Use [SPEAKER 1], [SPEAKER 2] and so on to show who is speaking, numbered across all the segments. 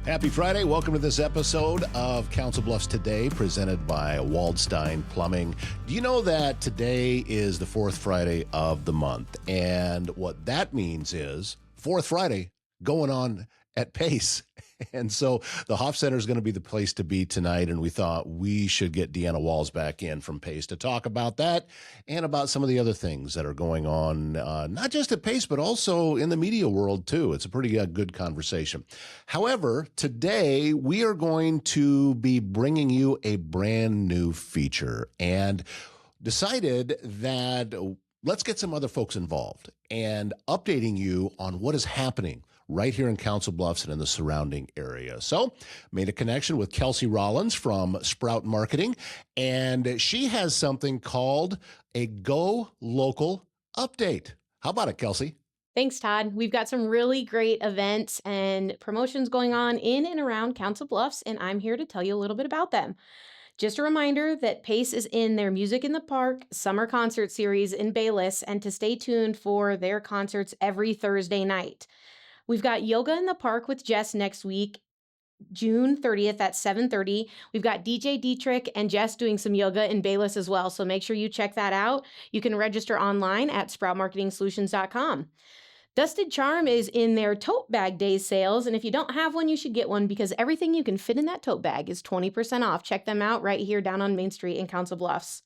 [SPEAKER 1] Happy Friday. Welcome to this episode of Council Bluffs Today, presented by Waldstein Plumbing. Do you know that today is the fourth Friday of the month? And what that means is fourth Friday going on at Pace. And so the Hoff Center is going to be the place to be tonight. And we thought we should get Deanna Walz back in from Pace to talk about that and about some of the other things that are going on, not just at Pace, but also in the media world, too. It's a pretty good conversation. However, today we are going to be bringing you a brand new feature and decided that let's get some other folks involved and updating you on what is happening right here in Council Bluffs and in the surrounding area. So made a connection with Kelsey Rollins from Sprout Marketing, and she has something called a Go Local Update. How about it, Kelsey?
[SPEAKER 2] Thanks, Todd. We've got some really great events and promotions going on in and around Council Bluffs, and I'm here to tell you a little bit about them. Just a reminder that Pace is in their Music in the Park summer concert series in Bayless, and to stay tuned for their concerts every Thursday night. We've got Yoga in the Park with Jess next week, June 30th at 7:30. We've got DJ Dietrich and Jess doing some yoga in Bayless as well, so make sure you check that out. You can register online at sproutmarketingsolutions.com. Dusted Charm is in their Tote Bag Days sales, and if you don't have one, you should get one because everything you can fit in that tote bag is 20% off. Check them out right here down on Main Street in Council Bluffs.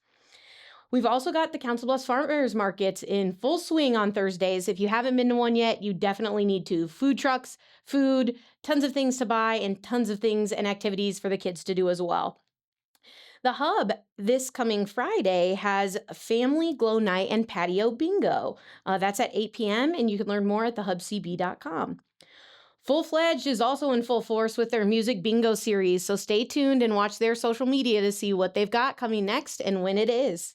[SPEAKER 2] We've also got the Council Bluffs Farmers Markets in full swing on Thursdays. If you haven't been to one yet, you definitely need to. Food trucks, food, tons of things to buy, and tons of things and activities for the kids to do as well. The Hub this coming Friday has Family Glow Night and Patio Bingo. That's at 8 p.m., and you can learn more at thehubcb.com. Full Fledged is also in full force with their music bingo series, so stay tuned and watch their social media to see what they've got coming next and when it is.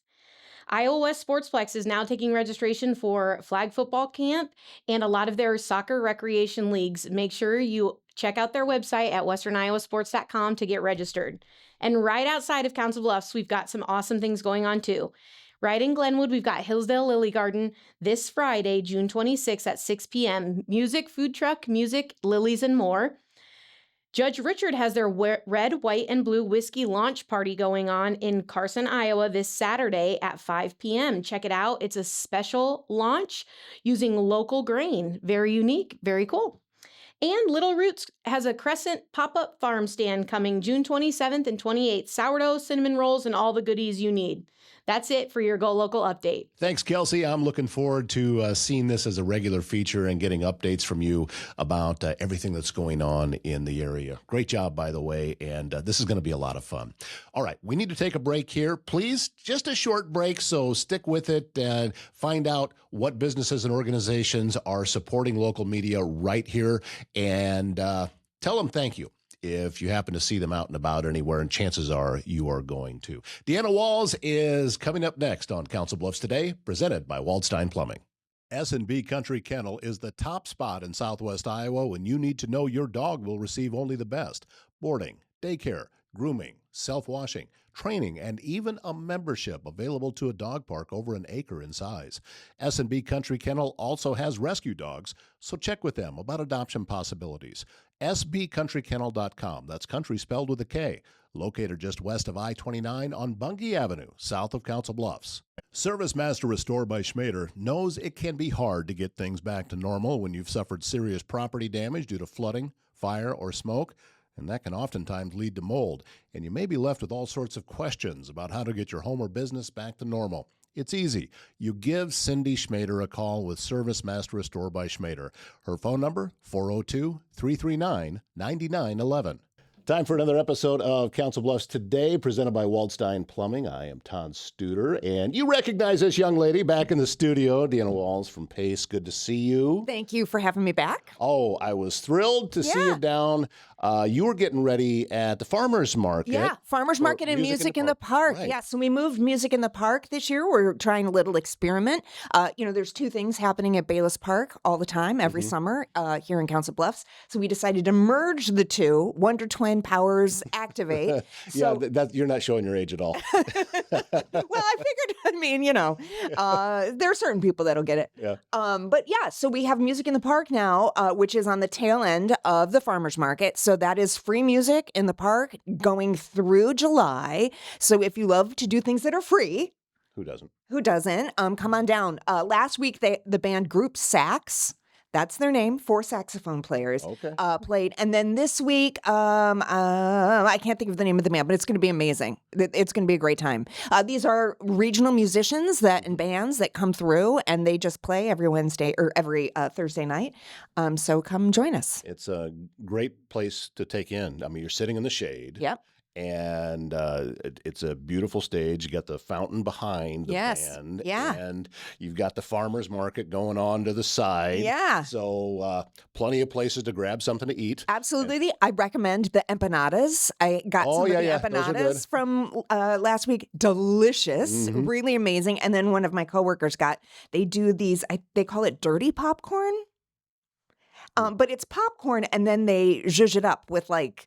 [SPEAKER 2] Iowa West Sportsplex is now taking registration for flag football camp and a lot of their soccer recreation leagues. Make sure you check out their website at westerniowasports.com to get registered. And right outside of Council Bluffs, we've got some awesome things going on too. Right in Glenwood, we've got Hillsdale Lily Garden this Friday, June 26th at 6 p.m. Music, food truck, music, lilies, and more. Judge Richard has their red, white, and blue whiskey launch party going on in Carson, Iowa this Saturday at 5 p.m. Check it out. It's a special launch using local grain. Very unique, very cool. And Little Roots has a Crescent pop-up farm stand coming June 27th and 28th. Sourdough, cinnamon rolls, and all the goodies you need. That's it for your Go Local update.
[SPEAKER 1] Thanks, Kelsey. I'm looking forward to seeing this as a regular feature and getting updates from you about everything that's going on in the area. Great job, by the way, and this is going to be a lot of fun. All right, we need to take a break here. Please, just a short break, so stick with it and find out what businesses and organizations are supporting local media right here, and tell them thank you if you happen to see them out and about anywhere, and chances are you are going to. Deanna Walz is coming up next on Council Bluffs Today, presented by Waldstein Plumbing. S&B Country Kennel is the top spot in Southwest Iowa when you need to know your dog will receive only the best. Boarding, daycare, grooming, self-washing, training, and even a membership available to a dog park over an acre in size. S&B Country Kennel also has rescue dogs, so check with them about adoption possibilities. sbcountrykennel.com. That's country spelled with a K. Located just west of I-29 on Bungie Avenue, south of Council Bluffs. Service Master Restore by Schmader knows it can be hard to get things back to normal when you've suffered serious property damage due to flooding, fire, or smoke. And that can oftentimes lead to mold, and you may be left with all sorts of questions about how to get your home or business back to normal. It's easy. You give Cindy Schmader a call with Service Master Restore by Schmader. Her phone number, 402-339-9911. Time for another episode of Council Bluffs Today, presented by Waldstein Plumbing. I am Todd Studer, and you recognize this young lady back in the studio, Deanna Walz from Pace. Good to see you.
[SPEAKER 3] Thank you for having me back.
[SPEAKER 1] Oh, I was thrilled to see you down. You were getting ready at the farmers market.
[SPEAKER 3] Yeah, farmers market and music in the park.
[SPEAKER 1] Right.
[SPEAKER 3] Yeah, so we moved music in the park this year. We're trying a little experiment. There's two things happening at Bayless Park all the time, every summer here in Council Bluffs. So we decided to merge the two. Wonder Twin powers activate.
[SPEAKER 1] Yeah, you're not showing your age at all.
[SPEAKER 3] Well, I figured, there are certain people that'll get it.
[SPEAKER 1] Yeah.
[SPEAKER 3] So we have music in the park now, which is on the tail end of the farmers market. So So that is free music in the park going through July. So if you love to do things that are free,
[SPEAKER 1] Who doesn't?
[SPEAKER 3] who doesn't? Come on down. Last week, the band Group Sax, that's their name, 4 saxophone players,
[SPEAKER 1] Okay.
[SPEAKER 3] played. And then this week, I can't think of the name of the band, but it's going to be amazing. It's going to be a great time. These are regional musicians and bands that come through, and they just play every Wednesday or every Thursday night. So come join us.
[SPEAKER 1] It's a great place to take in. I mean, you're sitting in the shade.
[SPEAKER 3] Yep.
[SPEAKER 1] And it's a beautiful stage. You got the fountain behind the band.
[SPEAKER 3] Yeah.
[SPEAKER 1] And you've got the farmer's market going on to the side.
[SPEAKER 3] Yeah.
[SPEAKER 1] So plenty of places to grab something to eat.
[SPEAKER 3] Absolutely. I recommend the empanadas. I got some of the
[SPEAKER 1] Those are
[SPEAKER 3] empanadas
[SPEAKER 1] good.
[SPEAKER 3] from last week. Delicious. Really amazing. And then one of my coworkers they do these, they call it dirty popcorn. But it's popcorn, and then they zhuzh it up with like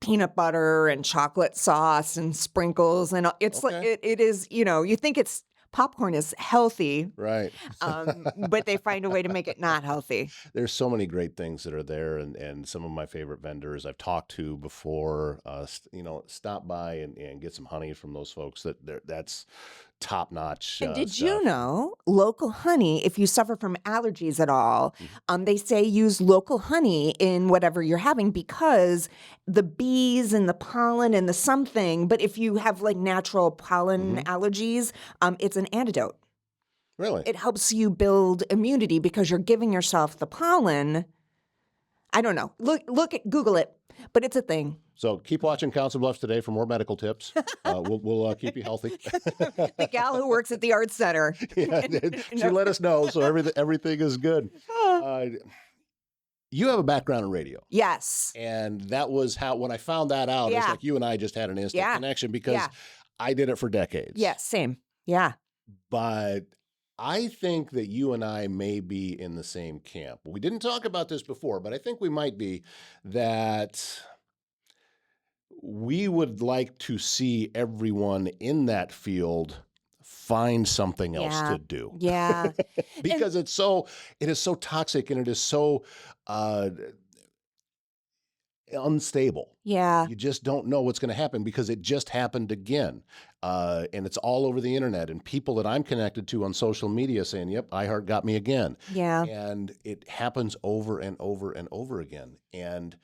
[SPEAKER 3] peanut butter and chocolate sauce and sprinkles, and it's like it is. You think it's popcorn is healthy,
[SPEAKER 1] Right.
[SPEAKER 3] but they find a way to make it not healthy.
[SPEAKER 1] There's so many great things that are there, and some of my favorite vendors I've talked to before. Stop by and get some honey from those folks. That's top notch.
[SPEAKER 3] And did you know local honey, if you suffer from allergies at all, they say use local honey in whatever you're having, because the bees and the pollen and the something, but if you have like natural pollen allergies, it's an antidote.
[SPEAKER 1] Really?
[SPEAKER 3] It helps you build immunity because you're giving yourself the pollen. I don't know. Google it, but it's a thing.
[SPEAKER 1] So keep watching Council Bluffs Today for more medical tips. We'll keep you healthy.
[SPEAKER 3] The gal who works at the art center.
[SPEAKER 1] Yeah, she let us know, so everything is good. You have a background in radio.
[SPEAKER 3] Yes.
[SPEAKER 1] And that was when I found that out, it's like you and I just had an instant connection, because I did it for decades.
[SPEAKER 3] Yeah, same. Yeah.
[SPEAKER 1] But I think that you and I may be in the same camp. We didn't talk about this before, but I think we might be, that we would like to see everyone in that field find something else to do.
[SPEAKER 3] Yeah.
[SPEAKER 1] Because it is so toxic, and it is so unstable.
[SPEAKER 3] Yeah.
[SPEAKER 1] You just don't know what's going to happen, because it just happened again. And it's all over the internet, and people that I'm connected to on social media saying, yep, iHeart got me again.
[SPEAKER 3] Yeah.
[SPEAKER 1] And it happens over and over and over again. And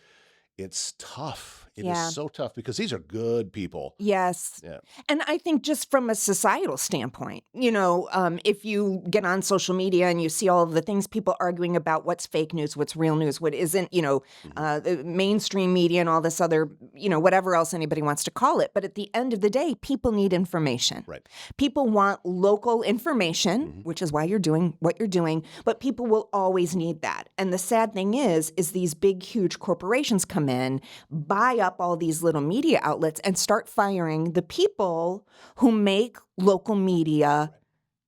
[SPEAKER 1] it's tough. It is so tough, because these are good people.
[SPEAKER 3] Yes.
[SPEAKER 1] Yeah.
[SPEAKER 3] And I think just from a societal standpoint, if you get on social media and you see all of the things people arguing about what's fake news, what's real news, what isn't, the mainstream media and all this other, whatever else anybody wants to call it. But at the end of the day, people need information.
[SPEAKER 1] Right.
[SPEAKER 3] People want local information, which is why you're doing what you're doing. But people will always need that. And the sad thing is these big, huge corporations come in, buy up all these little media outlets, and start firing the people who make local media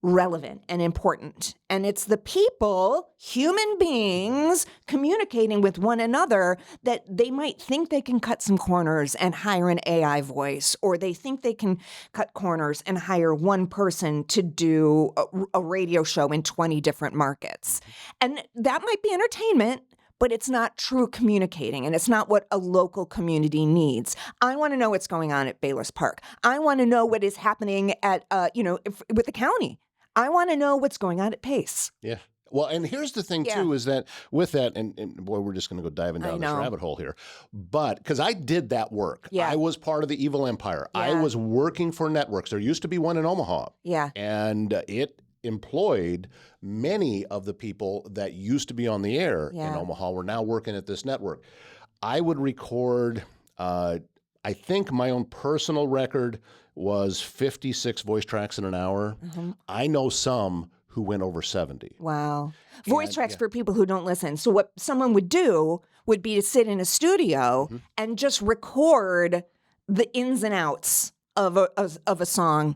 [SPEAKER 3] relevant and important. And it's the people, human beings, communicating with one another, that they might think they can cut some corners and hire an AI voice, or they think they can cut corners and hire one person to do a radio show in 20 different markets. And that might be entertainment, but it's not true communicating, and it's not what a local community needs. I want to know what's going on at Bayless Park. I want to know what is happening at, with the county. I want to know what's going on at Pace.
[SPEAKER 1] Yeah. Well, and here's the thing, too, is that with that, and boy, we're just going to go diving down this rabbit hole here. But because I did that work.
[SPEAKER 3] Yeah.
[SPEAKER 1] I was part of the evil empire.
[SPEAKER 3] Yeah.
[SPEAKER 1] I was working for networks. There used to be one in Omaha.
[SPEAKER 3] Yeah.
[SPEAKER 1] And it employed many of the people that used to be on the air in Omaha were now working at this network. I would record, I think my own personal record was 56 voice tracks in an hour. I know some who went over 70.
[SPEAKER 3] Wow. Voice tracks for people who don't listen. So what someone would do would be to sit in a studio and just record the ins and outs of a song,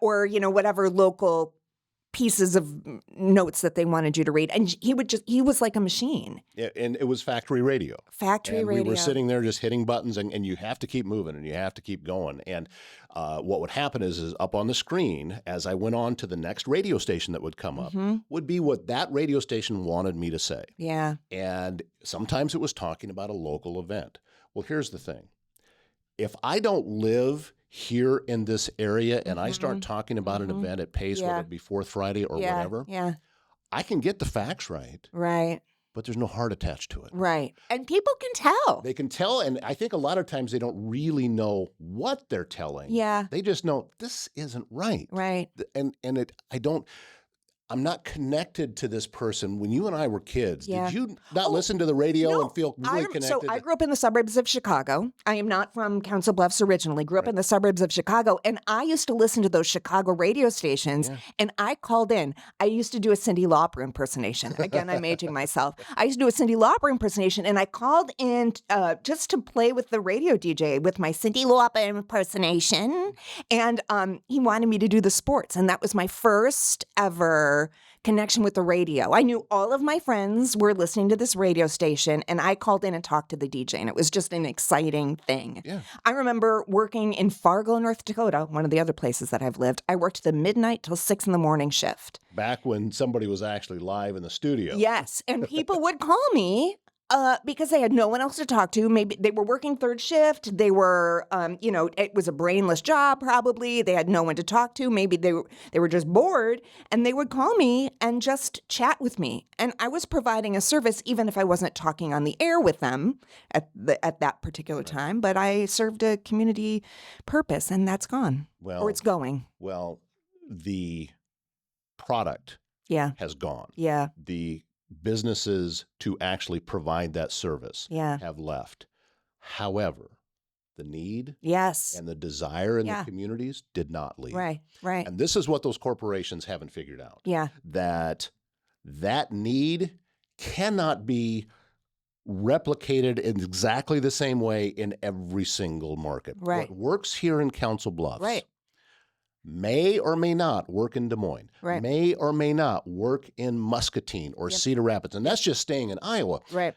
[SPEAKER 3] or whatever local pieces of notes that they wanted you to read. And he was like a machine.
[SPEAKER 1] Yeah, and it was factory radio.
[SPEAKER 3] Factory
[SPEAKER 1] and
[SPEAKER 3] radio.
[SPEAKER 1] We were sitting there just hitting buttons, and you have to keep moving and you have to keep going. And what would happen is up on the screen, as I went on to the next radio station that would come up, would be what that radio station wanted me to say.
[SPEAKER 3] Yeah.
[SPEAKER 1] And sometimes it was talking about a local event. Well, here's the thing. If I don't live here in this area and I start talking about an event at Pace, whether it be Fourth Friday or whatever, I can get the facts right.
[SPEAKER 3] Right.
[SPEAKER 1] But there's no heart attached to it.
[SPEAKER 3] Right. And people can tell.
[SPEAKER 1] They can tell, and I think a lot of times they don't really know what they're telling.
[SPEAKER 3] Yeah.
[SPEAKER 1] They just know this isn't right.
[SPEAKER 3] Right.
[SPEAKER 1] I'm not connected to this person. When you and I were kids,
[SPEAKER 3] Yeah.
[SPEAKER 1] did you not listen to the radio and feel really connected?
[SPEAKER 3] So I grew up in the suburbs of Chicago. I am not from Council Bluffs originally. Grew up in the suburbs of Chicago. And I used to listen to those Chicago radio stations. Yeah. And I called in. I used to do a Cyndi Lauper impersonation. Again, I'm aging myself. I used to do a Cyndi Lauper impersonation. And I called in just to play with the radio DJ with my Cyndi Lauper impersonation. And he wanted me to do the sports. And that was my first ever connection with the radio. I knew all of my friends were listening to this radio station, and I called in and talked to the DJ, and it was just an exciting thing.
[SPEAKER 1] Yeah.
[SPEAKER 3] I remember working in Fargo, North Dakota, one of the other places that I've lived. I worked the midnight till 6 a.m. shift.
[SPEAKER 1] Back when somebody was actually live in the studio.
[SPEAKER 3] Yes, and people would call me because they had no one else to talk to. Maybe they were working third shift. They were, it was a brainless job probably. They had no one to talk to. Maybe they were just bored, and they would call me and just chat with me. And I was providing a service even if I wasn't talking on the air with them at that particular time. But I served a community purpose, and that's gone. Or it's going.
[SPEAKER 1] Well, the product has gone.
[SPEAKER 3] Yeah.
[SPEAKER 1] The businesses to actually provide that service have left. However, the need and the desire in the communities did not leave.
[SPEAKER 3] Right.
[SPEAKER 1] And this is what those corporations haven't figured out.
[SPEAKER 3] Yeah.
[SPEAKER 1] That need cannot be replicated in exactly the same way in every single market.
[SPEAKER 3] Right.
[SPEAKER 1] What works here in Council Bluffs may or may not work in Des Moines, may or may not work in Muscatine or Cedar Rapids. And that's just staying in Iowa.
[SPEAKER 3] Right.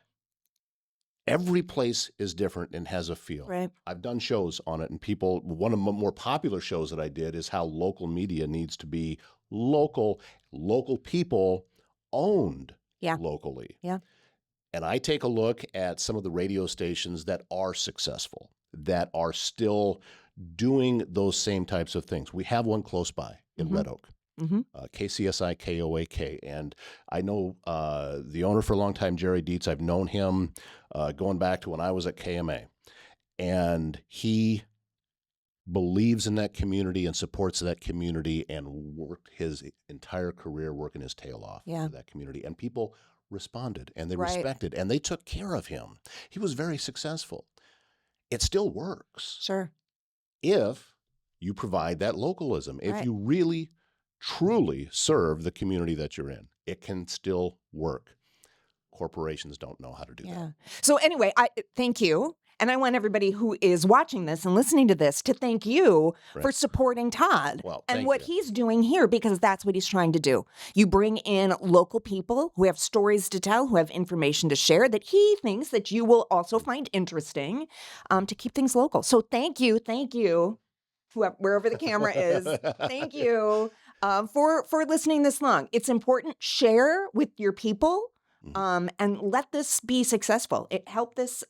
[SPEAKER 1] Every place is different and has a feel.
[SPEAKER 3] Right.
[SPEAKER 1] I've done shows on it, and one of the more popular shows that I did is how local media needs to be local people owned locally.
[SPEAKER 3] Yeah.
[SPEAKER 1] And I take a look at some of the radio stations that are successful, that are still doing those same types of things. We have one close by in Red Oak, KCSI KOAK. And I know the owner for a long time, Jerry Dietz. I've known him going back to when I was at KMA. And he believes in that community and supports that community and worked his entire career working his tail off for that community. And people responded and they respected and they took care of him. He was very successful. It still works.
[SPEAKER 3] Sure.
[SPEAKER 1] If you provide that localism, if you really, truly serve the community that you're in, it can still work. Corporations don't know how to do that.
[SPEAKER 3] So anyway, I thank you. And I want everybody who is watching this and listening to this to thank you for supporting Todd and what he's doing here, because that's what he's trying to do. You bring in local people who have stories to tell, who have information to share that he thinks that you will also find interesting to keep things local. So thank you, wherever the camera is. Thank you for listening this long. It's important. Share with your people. And let this be successful. Help this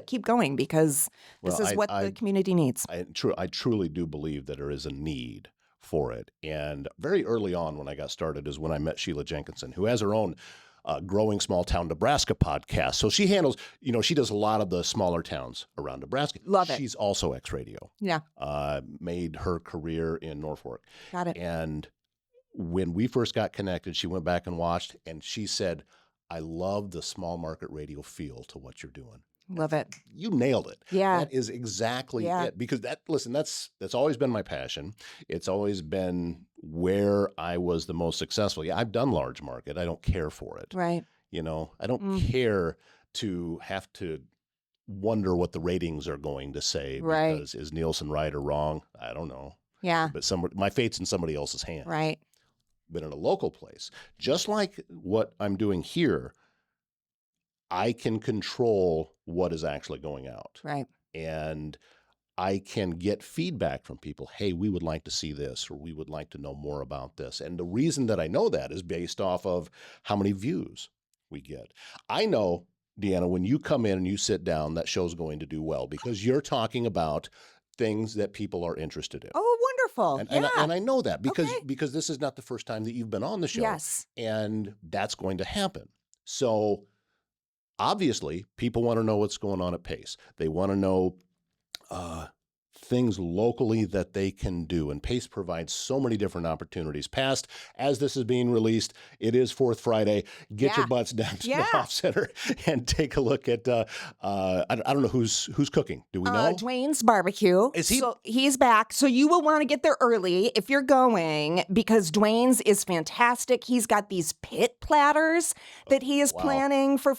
[SPEAKER 3] keep going, because this is what the community needs.
[SPEAKER 1] I truly do believe that there is a need for it. And very early on when I got started is when I met Sheila Jenkinson, who has her own Growing Small Town Nebraska podcast. So she handles, she does a lot of the smaller towns around Nebraska.
[SPEAKER 3] Love it.
[SPEAKER 1] She's also ex-radio.
[SPEAKER 3] Yeah.
[SPEAKER 1] Made her career in Norfolk.
[SPEAKER 3] Got it.
[SPEAKER 1] And when we first got connected, she went back and watched, and she said, I love the small market radio feel to what you're doing.
[SPEAKER 3] Love it.
[SPEAKER 1] You nailed it.
[SPEAKER 3] Yeah.
[SPEAKER 1] That is exactly it. Because that's always been my passion. It's always been where I was the most successful. Yeah, I've done large market. I don't care for it.
[SPEAKER 3] Right.
[SPEAKER 1] I don't care to have to wonder what the ratings are going to say.
[SPEAKER 3] Right.
[SPEAKER 1] Because is Nielsen right or wrong? I don't know.
[SPEAKER 3] Yeah.
[SPEAKER 1] But my fate's in somebody else's hands.
[SPEAKER 3] Right.
[SPEAKER 1] But in a local place, just like what I'm doing here, I can control what is actually going out.
[SPEAKER 3] Right.
[SPEAKER 1] And I can get feedback from people. Hey, we would like to see this, or we would like to know more about this. And the reason that I know that is based off of how many views we get. I know, Deanna, when you come in and you sit down, that show's going to do well because you're talking about things that people are interested in.
[SPEAKER 3] Oh, wonderful.
[SPEAKER 1] And I know that because
[SPEAKER 3] Okay.
[SPEAKER 1] because this is not the first time that you've been on the show.
[SPEAKER 3] Yes.
[SPEAKER 1] And that's going to happen. So obviously, people want to know what's going on at Pace. They want to know things locally that they can do. And Pace provides so many different opportunities. Past, as this is being released, it is Fourth Friday. Get your butts down to the Off Center and take a look at, I don't know who's cooking. Do we know?
[SPEAKER 3] Dwayne's Barbecue.
[SPEAKER 1] Is he?
[SPEAKER 3] So he's back. So you will want to get there early if you're going because Dwayne's is fantastic. He's got these pit platters that he is planning for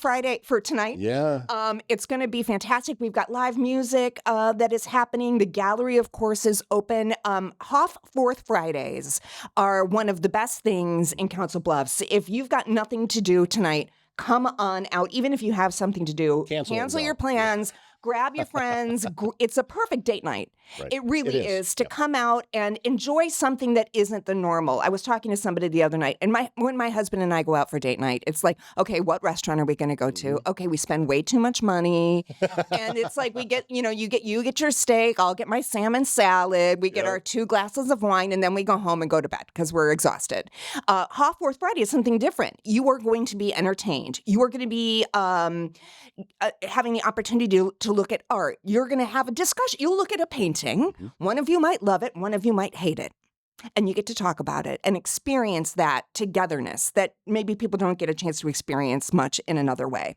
[SPEAKER 3] tonight.
[SPEAKER 1] Yeah.
[SPEAKER 3] It's going to be fantastic. We've got live music that is happening. The gallery, of course, is open. Hoff Fourth Fridays are one of the best things in Council Bluffs. If you've got nothing to do tonight, come on out. Even if you have something to do, cancel your plans. Grab your friends. It's a perfect date night.
[SPEAKER 1] Right.
[SPEAKER 3] It really is to come out and enjoy something that isn't the normal. I was talking to somebody the other night, and when my husband and I go out for date night, it's like, okay, what restaurant are we going to go to? Okay, we spend way too much money, and it's like we get, you get your steak, I'll get my salmon salad, we get our 2 glasses of wine, and then we go home and go to bed because we're exhausted. Hoff Fourth Friday is something different. You are going to be entertained. You are going to be having the opportunity to look at art. You're going to have a discussion. You'll look at a painting. One of you might love it. One of you might hate it. And you get to talk about it and experience that togetherness that maybe people don't get a chance to experience much in another way.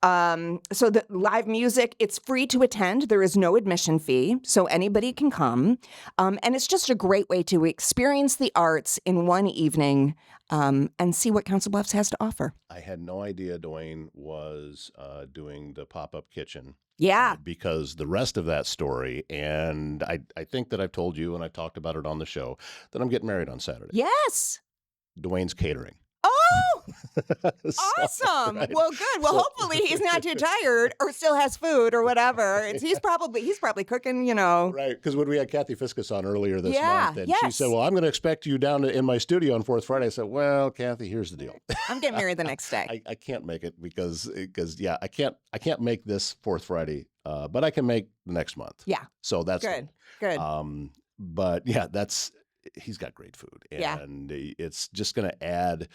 [SPEAKER 3] So the live music, it's free to attend. There is no admission fee, so anybody can come. And it's just a great way to experience the arts in one evening and see what Council Bluffs has to offer.
[SPEAKER 1] I had no idea Dwayne was doing the pop-up kitchen.
[SPEAKER 3] Yeah.
[SPEAKER 1] Because the rest of that story, and I think that I've told you, and I talked about it on the show, that I'm getting married on Saturday.
[SPEAKER 3] Yes.
[SPEAKER 1] Dwayne's catering.
[SPEAKER 3] Oh,
[SPEAKER 1] So,
[SPEAKER 3] awesome.
[SPEAKER 1] right.
[SPEAKER 3] Well, good. Well, hopefully he's not too tired or still has food or whatever. He's probably cooking,
[SPEAKER 1] Right, because when we had Kathy Fiskus on earlier this month, and she said, well, I'm going to expect you down in my studio on Fourth Friday. I said, well, Kathy, here's the deal.
[SPEAKER 3] I'm getting married the next day.
[SPEAKER 1] I can't make it because I can't make this Fourth Friday, but I can make the next month.
[SPEAKER 3] Yeah.
[SPEAKER 1] So that's
[SPEAKER 3] Good.
[SPEAKER 1] But yeah, he's got great food, and it's just going to add.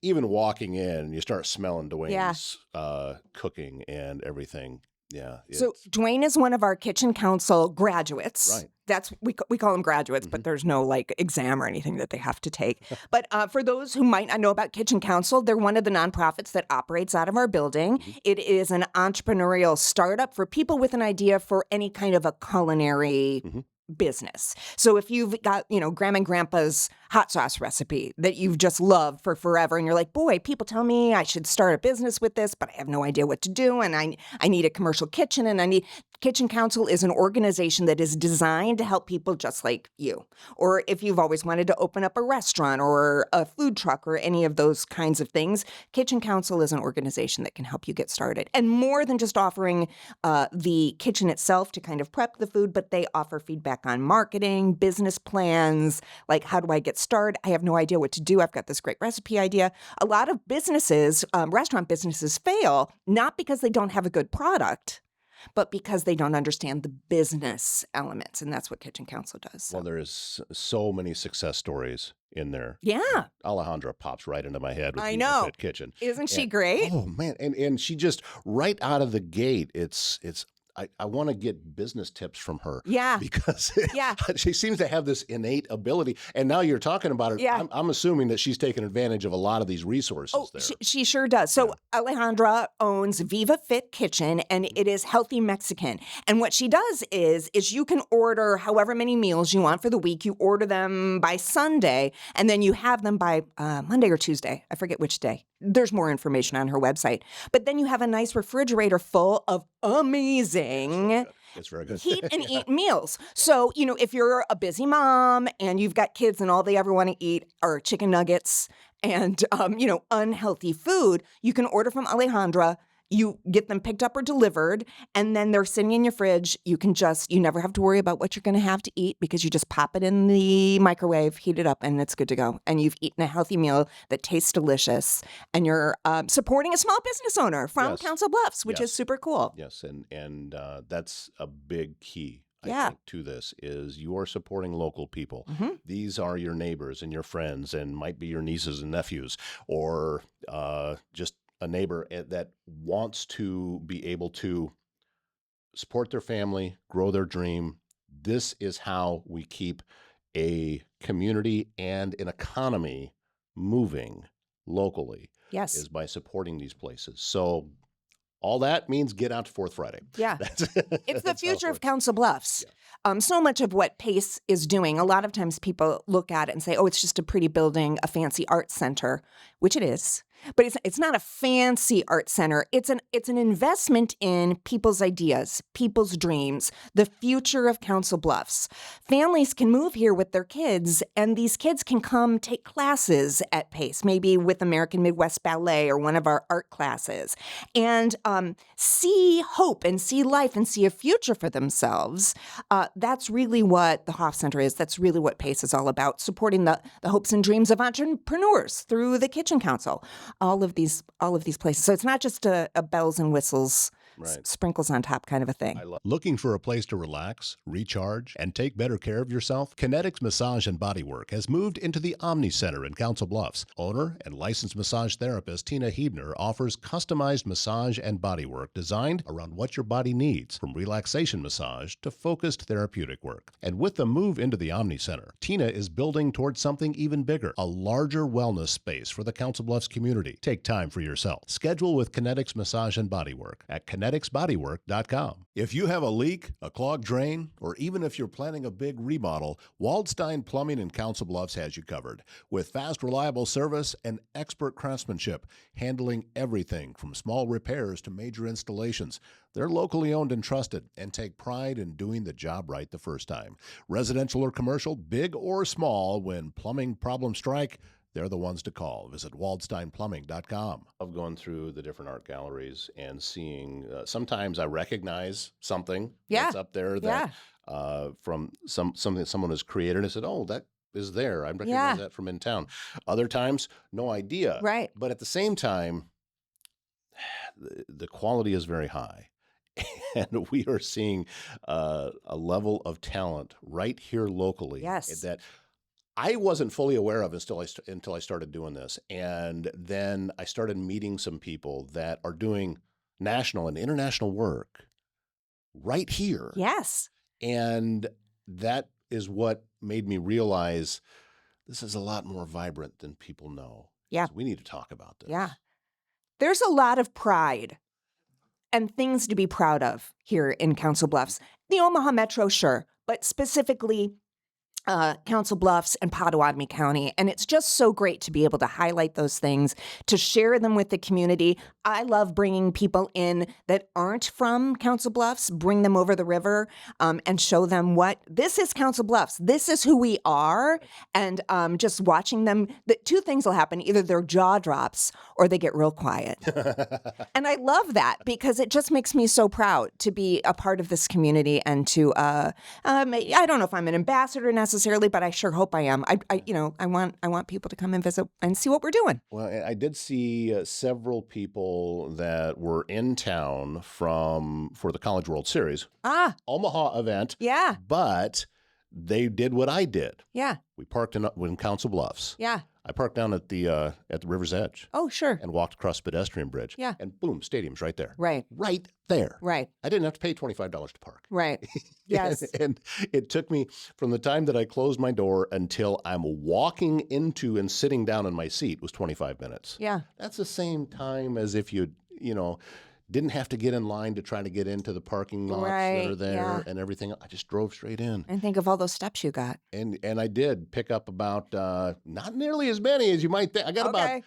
[SPEAKER 1] Even walking in, you start smelling Dwayne's cooking and everything. Yeah.
[SPEAKER 3] So Dwayne is one of our Kitchen Council graduates.
[SPEAKER 1] Right.
[SPEAKER 3] That's we call them graduates, but there's no exam or anything that they have to take. But for those who might not know about Kitchen Council, they're one of the nonprofits that operates out of our building. It is an entrepreneurial startup for people with an idea for any kind of a culinary business. So if you've got, Grandma and Grandpa's hot sauce recipe that you've just loved for forever, and you're like, boy, people tell me I should start a business with this, but I have no idea what to do, and I need a commercial kitchen, and Kitchen Council is an organization that is designed to help people just like you. Or if you've always wanted to open up a restaurant or a food truck or any of those kinds of things, Kitchen Council is an organization that can help you get started. And more than just offering the kitchen itself to kind of prep the food, but they offer feedback on marketing, business plans, like how do I get started? I have no idea what to do. I've got this great recipe idea. A lot of businesses, restaurant businesses fail, not because they don't have a good product, but because they don't understand the business elements. And that's what Kitchen Council does. So.
[SPEAKER 1] Well, there is so many success stories in there.
[SPEAKER 3] Yeah.
[SPEAKER 1] Alejandra pops right into my head with
[SPEAKER 3] I
[SPEAKER 1] the
[SPEAKER 3] know.
[SPEAKER 1] Fit Kitchen.
[SPEAKER 3] Isn't she great?
[SPEAKER 1] Oh, man. And she just, right out of the gate, I want to get business tips from her.
[SPEAKER 3] Yeah.
[SPEAKER 1] Because
[SPEAKER 3] Yeah.
[SPEAKER 1] she seems to have this innate ability. And now you're talking about it.
[SPEAKER 3] Yeah.
[SPEAKER 1] I'm assuming that she's taken advantage of a lot of these resources
[SPEAKER 3] Oh,
[SPEAKER 1] there.
[SPEAKER 3] she sure does. So Alejandra owns Viva Fit Kitchen, and it is healthy Mexican. And what she does is you can order however many meals you want for the week. You order them by Sunday, and then you have them by Monday or Tuesday. I forget which day. There's more information on her website. But then you have a nice refrigerator full of amazing
[SPEAKER 1] It's very good.
[SPEAKER 3] Heat and eat meals. So, if you're a busy mom and you've got kids and all they ever want to eat are chicken nuggets and, unhealthy food, you can order from Alejandra. You get them picked up or delivered, and then they're sitting in your fridge. You never have to worry about what you're going to have to eat because you just pop it in the microwave, heat it up, and it's good to go. And you've eaten a healthy meal that tastes delicious. And you're supporting a small business owner from
[SPEAKER 1] Yes.
[SPEAKER 3] Council Bluffs, which
[SPEAKER 1] Yes.
[SPEAKER 3] is super cool.
[SPEAKER 1] Yes, and that's a big key, I
[SPEAKER 3] Yeah.
[SPEAKER 1] think, to this is you are supporting local people.
[SPEAKER 3] Mhm.
[SPEAKER 1] These are your neighbors and your friends and might be your nieces and nephews or just a neighbor that wants to be able to support their family, grow their dream. This is how we keep a community and an economy moving locally,
[SPEAKER 3] Yes.
[SPEAKER 1] is by supporting these places. So all that means get out to Fourth Friday.
[SPEAKER 3] Yeah.
[SPEAKER 1] That's,
[SPEAKER 3] It's the
[SPEAKER 1] that's how it
[SPEAKER 3] future of
[SPEAKER 1] works.
[SPEAKER 3] Council Bluffs. So much of what PACE is doing, a lot of times people look at it and say, oh, it's just a pretty building, a fancy art center, which it is. But it's not a fancy art center. It's an investment in people's ideas, people's dreams, the future of Council Bluffs. Families can move here with their kids, and these kids can come take classes at PACE, maybe with American Midwest Ballet or one of our art classes, and see hope and see life and see a future for themselves. That's really what the Hoff Center is. That's really what PACE is all about, supporting the hopes and dreams of entrepreneurs through the Kitchen Council. All of these places. So it's not just a bells and whistles,
[SPEAKER 1] Right.
[SPEAKER 3] sprinkles on top kind of a thing.
[SPEAKER 1] Looking for a place to relax, recharge, and take better care of yourself? Kinetics Massage and Bodywork has moved into the Omni Center in Council Bluffs. Owner and licensed massage therapist Tina Hebner offers customized massage and bodywork designed around what your body needs, from relaxation massage to focused therapeutic work. And with the move into the Omni Center, Tina is building towards something even bigger, a larger wellness space for the Council Bluffs community. Take time for yourself. Schedule with Kinetics Massage and Bodywork at kineticsbodywork.com. If you have a leak, a clogged drain, or even if you're planning a big remodel, Waldstein Plumbing in Council Bluffs has you covered. With fast, reliable service and expert craftsmanship, handling everything from small repairs to major installations. They're locally owned and trusted and take pride in doing the job right the first time. Residential or commercial, big or small, when plumbing problems strike, they're the ones to call. Visit waldsteinplumbing.com. I've gone through the different art galleries and seeing, sometimes I recognize something that's up there that from something that someone has created. And I said, oh, that is there. I recognize that from in town. Other times, no idea.
[SPEAKER 3] Right.
[SPEAKER 1] But at the same time, the quality is very high. And we are seeing a level of talent right here locally that I wasn't fully aware of until I started doing this. And then I started meeting some people that are doing national and international work right here.
[SPEAKER 3] Yes.
[SPEAKER 1] And that is what made me realize this is a lot more vibrant than people know.
[SPEAKER 3] Yeah.
[SPEAKER 1] So we need to talk about this.
[SPEAKER 3] Yeah. There's a lot of pride and things to be proud of here in Council Bluffs. The Omaha Metro, sure, but specifically Council Bluffs and Pottawatomie County. And it's just so great to be able to highlight those things, to share them with the community. I love bringing people in that aren't from Council Bluffs, bring them over the river and show them what this is Council Bluffs. This is who we are. And just watching them, two things will happen. Either their jaw drops or they get real quiet. And I love that because it just makes me so proud to be a part of this community and to, I don't know if I'm an ambassador necessarily, but I sure hope I am. I want people to come and visit and see what we're doing.
[SPEAKER 1] Well, I did see several people that were in town for the College World Series. Omaha event.
[SPEAKER 3] Yeah.
[SPEAKER 1] But they did what I did.
[SPEAKER 3] Yeah.
[SPEAKER 1] We parked in Council Bluffs.
[SPEAKER 3] Yeah.
[SPEAKER 1] I parked down at the river's edge.
[SPEAKER 3] Oh, sure.
[SPEAKER 1] And walked across the pedestrian bridge.
[SPEAKER 3] Yeah.
[SPEAKER 1] And boom, stadium's right there.
[SPEAKER 3] Right.
[SPEAKER 1] Right there.
[SPEAKER 3] Right.
[SPEAKER 1] I didn't have to pay $25 to park.
[SPEAKER 3] Right. Yes.
[SPEAKER 1] And it took me from the time that I closed my door until I'm walking into and sitting down in my seat was 25 minutes.
[SPEAKER 3] Yeah.
[SPEAKER 1] That's the same time as if you didn't have to get in line to try to get into the parking lots that are there and everything. I just drove straight in.
[SPEAKER 3] And think of all those steps you got.
[SPEAKER 1] And I did pick up about not nearly as many as you might think. I got about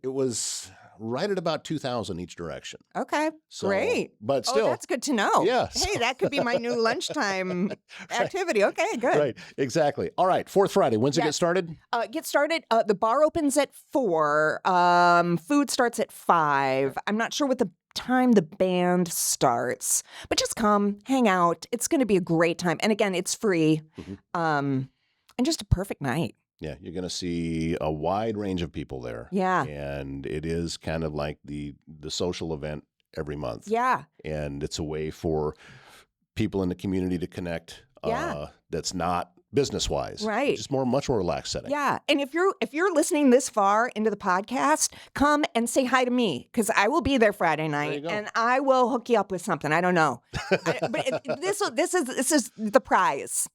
[SPEAKER 1] it was right at about 2,000 each direction.
[SPEAKER 3] Okay,
[SPEAKER 1] So,
[SPEAKER 3] great.
[SPEAKER 1] But
[SPEAKER 3] Oh,
[SPEAKER 1] still,
[SPEAKER 3] that's good to know.
[SPEAKER 1] yeah.
[SPEAKER 3] Hey, that could be my new lunchtime activity. Okay, good.
[SPEAKER 1] Right, exactly. All right, Fourth Friday. When's it get
[SPEAKER 3] Yes.
[SPEAKER 1] started?
[SPEAKER 3] Get started. The bar opens at 4. Food starts at 5. I'm not sure what the time the band starts, but just come, hang out. It's going to be a great time. And again, it's free. And just a perfect night.
[SPEAKER 1] Yeah, you're going to see a wide range of people there.
[SPEAKER 3] Yeah.
[SPEAKER 1] And it is kind of like the social event every month.
[SPEAKER 3] Yeah.
[SPEAKER 1] And it's a way for people in the community to connect.
[SPEAKER 3] Yeah.
[SPEAKER 1] That's not business-wise.
[SPEAKER 3] Right.
[SPEAKER 1] Just much more relaxed setting.
[SPEAKER 3] Yeah. And if you're listening this far into the podcast, come and say hi to me because I will be there Friday night
[SPEAKER 1] go.
[SPEAKER 3] and I will hook you up with something. I don't know. This is the prize.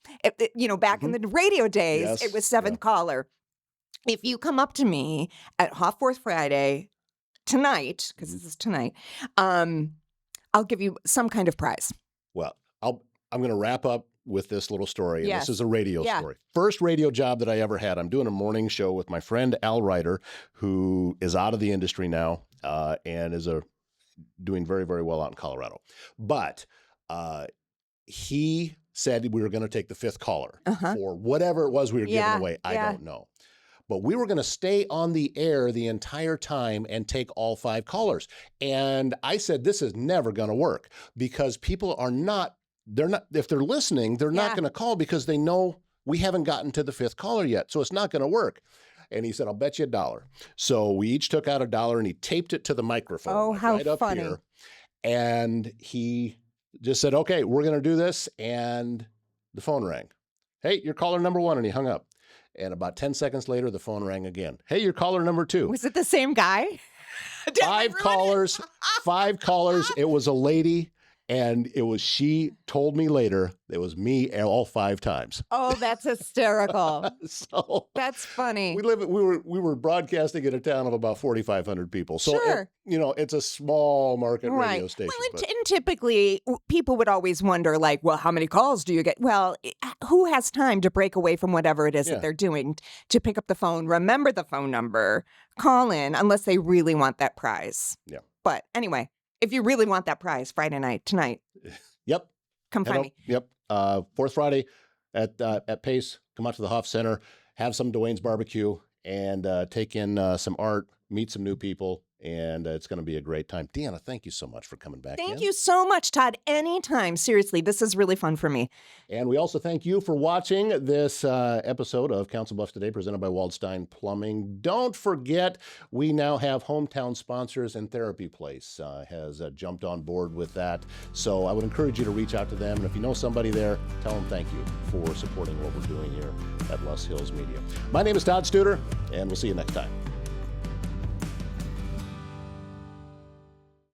[SPEAKER 3] Back in the radio days,
[SPEAKER 1] Yes.
[SPEAKER 3] it was 7th caller. If you come up to me at Hot Fourth Friday tonight, because this is tonight, I'll give you some kind of prize.
[SPEAKER 1] Well, I'm going to wrap up with this little story. And
[SPEAKER 3] Yes.
[SPEAKER 1] this is a radio story. First radio job that I ever had. I'm doing a morning show with my friend Al Ryder, who is out of the industry now and is doing very, very well out in Colorado. But he said we were going to take the 5th caller for whatever it was we were giving away. I don't know. But we were going to stay on the air the entire time and take all 5 callers. And I said, this is never going to work because people are not, if they're listening, they're not going to call because they know we haven't gotten to the 5th caller yet. So it's not going to work. And he said, I'll bet you $1. So we each took out $1 and he taped it to the microphone.
[SPEAKER 3] Oh, how
[SPEAKER 1] right up
[SPEAKER 3] funny.
[SPEAKER 1] here. And he just said, okay, we're going to do this. And the phone rang. Hey, you're caller number 1. And he hung up. And about 10 seconds later, the phone rang again. Hey, you're caller number 2.
[SPEAKER 3] Was it the same guy?
[SPEAKER 1] 5 callers, 5 callers. It was a lady. And she told me later, it was me all 5 times.
[SPEAKER 3] Oh, that's hysterical.
[SPEAKER 1] So
[SPEAKER 3] That's funny.
[SPEAKER 1] we were broadcasting in a town of about 4,500 people. So
[SPEAKER 3] Sure.
[SPEAKER 1] it's a small market radio
[SPEAKER 3] Right.
[SPEAKER 1] station.
[SPEAKER 3] Well,
[SPEAKER 1] but-
[SPEAKER 3] and typically people would always wonder, like, well, how many calls do you get? Well, who has time to break away from whatever it is that they're doing to pick up the phone, remember the phone number, call in, unless they really want that prize.
[SPEAKER 1] Yeah.
[SPEAKER 3] But anyway, if you really want that prize, Friday night, tonight,
[SPEAKER 1] Yep.
[SPEAKER 3] come find me.
[SPEAKER 1] Yep. Fourth Friday at Pace. Come out to the Hoff Center, have some Dwayne's barbecue, and take in some art, meet some new people, and it's going to be a great time. Deanna, thank you so much for coming back.
[SPEAKER 3] Thank you so much, Todd. Anytime. Seriously, this is really fun for me.
[SPEAKER 1] And we also thank you for watching this episode of Council Bluffs Today, presented by Waldstein Plumbing. Don't forget, we now have hometown sponsors, and Therapy Place has jumped on board with that. So I would encourage you to reach out to them. And if you know somebody there, tell them thank you for supporting what we're doing here at Les Hills Media. My name is Todd Studer, and we'll see you next time.